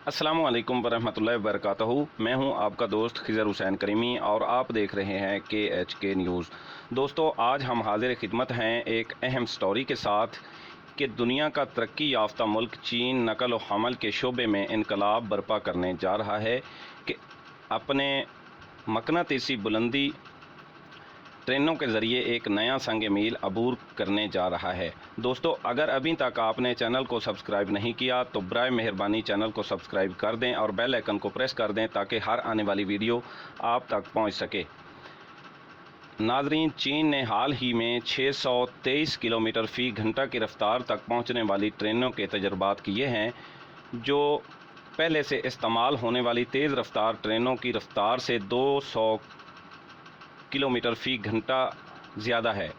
अस्सलामु अलैकुम वरहमतुल्लाहि वबरकातुहू। मैं हूं आपका दोस्त खिज़र हुसैन करीमी और आप देख रहे हैं KHK न्यूज़। दोस्तों, आज हम हाजिर खिदमत हैं एक अहम स्टोरी के साथ कि दुनिया का तरक्की याफ्ता मुल्क चीन नकल व हमल के शोबे में इनकलाब बर्पा करने जा रहा है कि अपने मकनातीसी बुलंदी ट्रेनों के ज़रिए एक नया संग मील अबूर करने जा रहा है। दोस्तों, अगर अभी तक आपने चैनल को सब्सक्राइब नहीं किया तो बराए मेहरबानी चैनल को सब्सक्राइब कर दें और बेल आइकन को प्रेस कर दें ताकि हर आने वाली वीडियो आप तक पहुंच सके। नाजरीन, चीन ने हाल ही में 623 किलोमीटर फ़ी घंटा की रफ्तार तक पहुंचने वाली ट्रेनों के तजर्बात किए हैं, जो पहले से इस्तेमाल होने वाली तेज़ रफ्तार ट्रेनों की रफ्तार से 200 किलोमीटर फ़ी घंटा ज़्यादा है।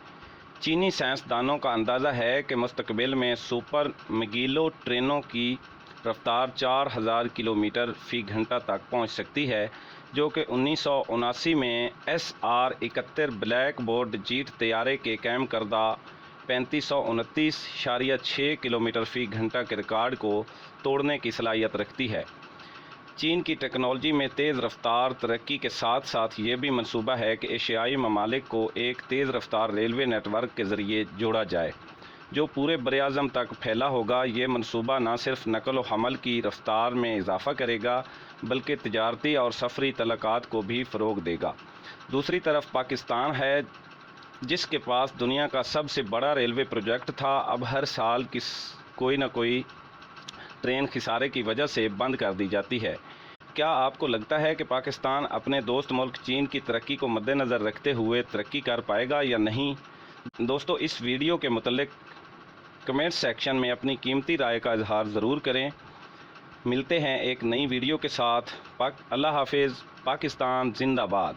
चीनी साइंसदानों का अंदाज़ा है कि मुस्तकबिल में सुपर मैगिलो ट्रेनों की रफ्तार 4000 किलोमीटर फ़ी घंटा तक पहुंच सकती है, जो कि 1979 में SR-71 ब्लैक बोर्ड जीट तैयारे के कायम करदा 3529.6 किलोमीटर फ़ी घंटा के रिकॉर्ड को तोड़ने की सलाहियत रखती है। चीन की टेक्नोलॉजी में तेज़ रफ्तार तरक्की के साथ साथ ये भी मंसूबा है कि एशियाई ममालिक को एक तेज़ रफ्तार रेलवे नेटवर्क के ज़रिए जोड़ा जाए, जो पूरे बरआज़म तक फैला होगा। ये मंसूबा न सिर्फ नकल व हमल की रफ्तार में इजाफ़ा करेगा बल्कि तिजारती और सफ़री तलक़ात को भी फ़रोग़ देगा। दूसरी तरफ पाकिस्तान है, जिसके पास दुनिया का सबसे बड़ा रेलवे प्रोजेक्ट था, अब हर साल कोई ना कोई ट्रेन खिसारे की वजह से बंद कर दी जाती है। क्या आपको लगता है कि पाकिस्तान अपने दोस्त मुल्क चीन की तरक्की को मद्देनज़र रखते हुए तरक्की कर पाएगा या नहीं? दोस्तों, इस वीडियो के मुतल्लिक़ कमेंट सेक्शन में अपनी कीमती राय का इजहार ज़रूर करें। मिलते हैं एक नई वीडियो के साथ। अल्लाह हाफिज़। पाकिस्तान जिंदाबाद।